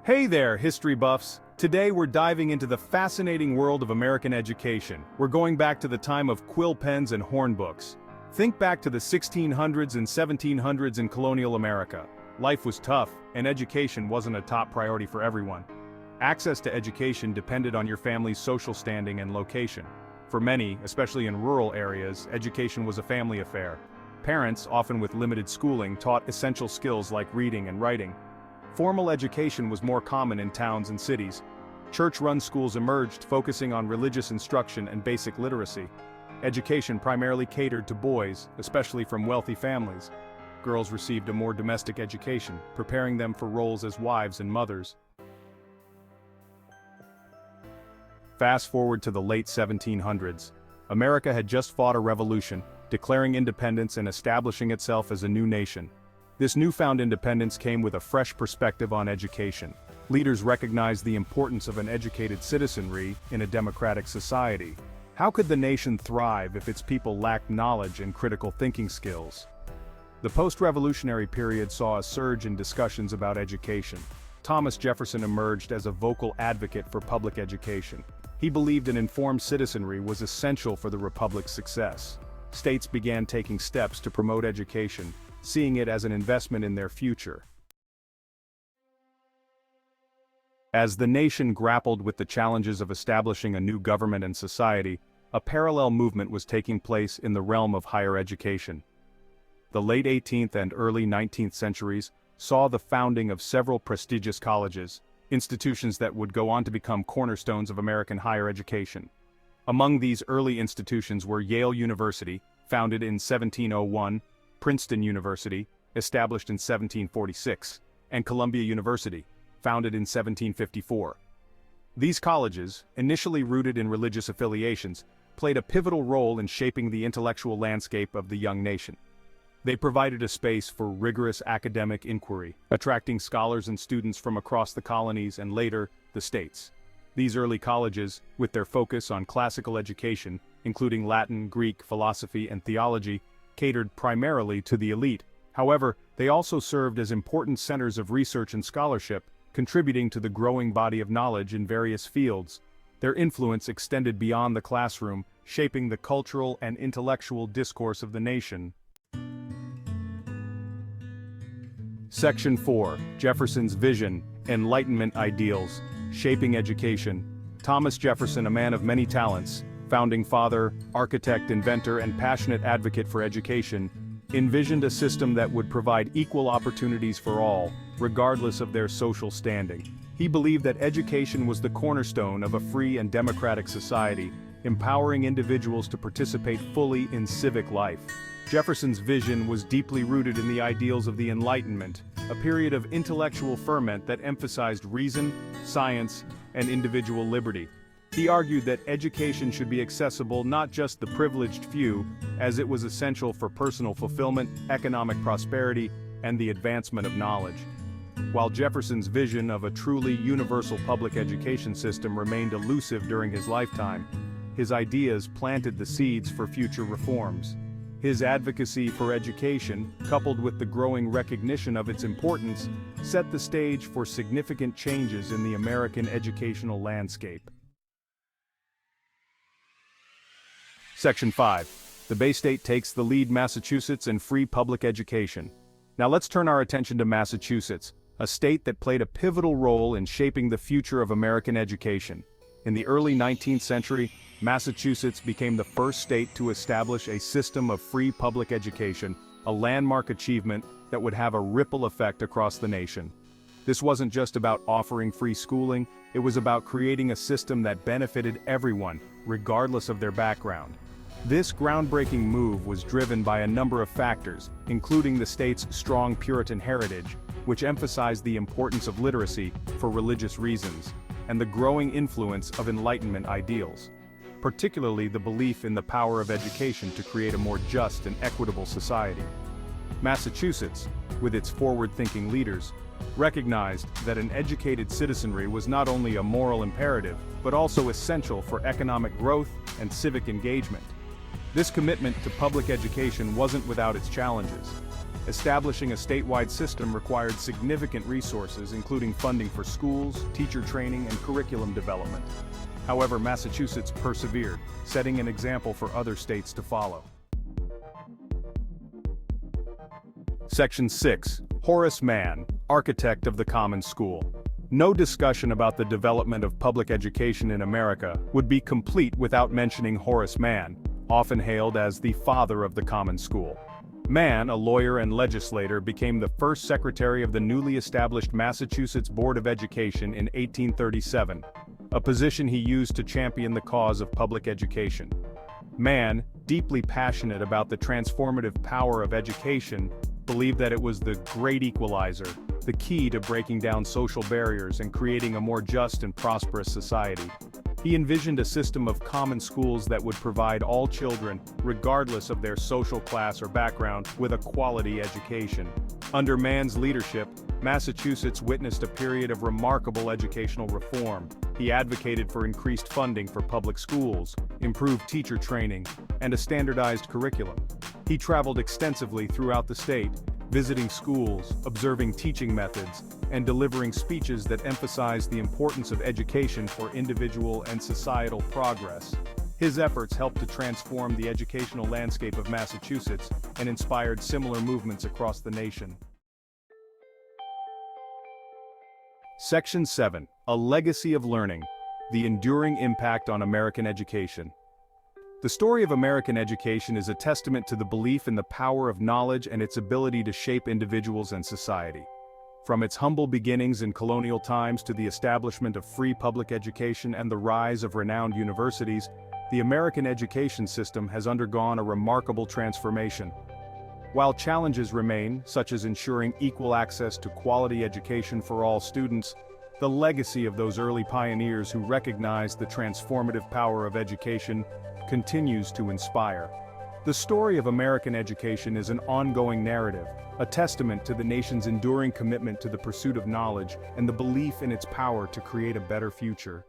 Hey there, history buffs! Today we're diving into the fascinating world of American education. We're going back to the time of quill pens and hornbooks. Think back to the 1600s and 1700s in colonial America. Life was tough, and education wasn't a top priority for everyone. Access to education depended on your family's social standing and location. For many, especially in rural areas, education was a family affair. Parents, often with limited schooling, taught essential skills like reading and writing. Formal education was more common in towns and cities. Church-run schools emerged, focusing on religious instruction and basic literacy. Education primarily catered to boys, especially from wealthy families. Girls received a more domestic education, preparing them for roles as wives and mothers. Fast forward to the late 1700s. America had just fought a revolution, declaring independence and establishing itself as a new nation. This newfound independence came with a fresh perspective on education. Leaders recognized the importance of an educated citizenry in a democratic society. How could the nation thrive if its people lacked knowledge and critical thinking skills? The post-revolutionary period saw a surge in discussions about education. Thomas Jefferson emerged as a vocal advocate for public education. He believed an informed citizenry was essential for the republic's success. States began taking steps to promote education, seeing it as an investment in their future. As the nation grappled with the challenges of establishing a new government and society, a parallel movement was taking place in the realm of higher education. The late 18th and early 19th centuries saw the founding of several prestigious colleges, institutions that would go on to become cornerstones of American higher education. Among these early institutions were Yale University, founded in 1701, Princeton University, established in 1746, and Columbia University, founded in 1754. These colleges, initially rooted in religious affiliations, played a pivotal role in shaping the intellectual landscape of the young nation. They provided a space for rigorous academic inquiry, attracting scholars and students from across the colonies and later, the states. These early colleges, with their focus on classical education, including Latin, Greek, philosophy, and theology, catered primarily to the elite. However, they also served as important centers of research and scholarship, contributing to the growing body of knowledge in various fields. Their influence extended beyond the classroom, shaping the cultural and intellectual discourse of the nation. Section 4. Jefferson's Vision, Enlightenment Ideals, Shaping Education. Thomas Jefferson, a man of many talents, founding father, architect, inventor, and passionate advocate for education, envisioned a system that would provide equal opportunities for all, regardless of their social standing. He believed that education was the cornerstone of a free and democratic society, empowering individuals to participate fully in civic life. Jefferson's vision was deeply rooted in the ideals of the Enlightenment, a period of intellectual ferment that emphasized reason, science, and individual liberty. He argued that education should be accessible not just the privileged few, as it was essential for personal fulfillment, economic prosperity, and the advancement of knowledge. While Jefferson's vision of a truly universal public education system remained elusive during his lifetime, his ideas planted the seeds for future reforms. His advocacy for education, coupled with the growing recognition of its importance, set the stage for significant changes in the American educational landscape. Section 5. The Bay State takes the lead. Massachusetts and free public education. Now let's turn our attention to Massachusetts, a state that played a pivotal role in shaping the future of American education. In the early 19th century, Massachusetts became the first state to establish a system of free public education, a landmark achievement that would have a ripple effect across the nation. This wasn't just about offering free schooling, it was about creating a system that benefited everyone, regardless of their background. This groundbreaking move was driven by a number of factors, including the state's strong Puritan heritage, which emphasized the importance of literacy for religious reasons, and the growing influence of Enlightenment ideals, particularly the belief in the power of education to create a more just and equitable society. Massachusetts, with its forward-thinking leaders, recognized that an educated citizenry was not only a moral imperative, but also essential for economic growth and civic engagement. This commitment to public education wasn't without its challenges. Establishing a statewide system required significant resources, including funding for schools, teacher training, and curriculum development. However, Massachusetts persevered, setting an example for other states to follow. Section 6. Horace Mann, architect of the Common School. No discussion about the development of public education in America would be complete without mentioning Horace Mann, often hailed as the father of the Common School. Mann, a lawyer and legislator, became the first secretary of the newly established Massachusetts Board of Education in 1837, a position he used to champion the cause of public education. Mann, deeply passionate about the transformative power of education, believed that it was the great equalizer, the key to breaking down social barriers and creating a more just and prosperous society. He envisioned a system of common schools that would provide all children, regardless of their social class or background, with a quality education. Under Mann's leadership, Massachusetts witnessed a period of remarkable educational reform. He advocated for increased funding for public schools, improved teacher training, and a standardized curriculum. He traveled extensively throughout the state, visiting schools, observing teaching methods, and delivering speeches that emphasized the importance of education for individual and societal progress. His efforts helped to transform the educational landscape of Massachusetts and inspired similar movements across the nation. Section 7. A Legacy of Learning: The Enduring Impact on American Education. The story of American education is a testament to the belief in the power of knowledge and its ability to shape individuals and society. From its humble beginnings in colonial times to the establishment of free public education and the rise of renowned universities, the American education system has undergone a remarkable transformation. While challenges remain, such as ensuring equal access to quality education for all students, the legacy of those early pioneers who recognized the transformative power of education continues to inspire. The story of American education is an ongoing narrative, a testament to the nation's enduring commitment to the pursuit of knowledge and the belief in its power to create a better future.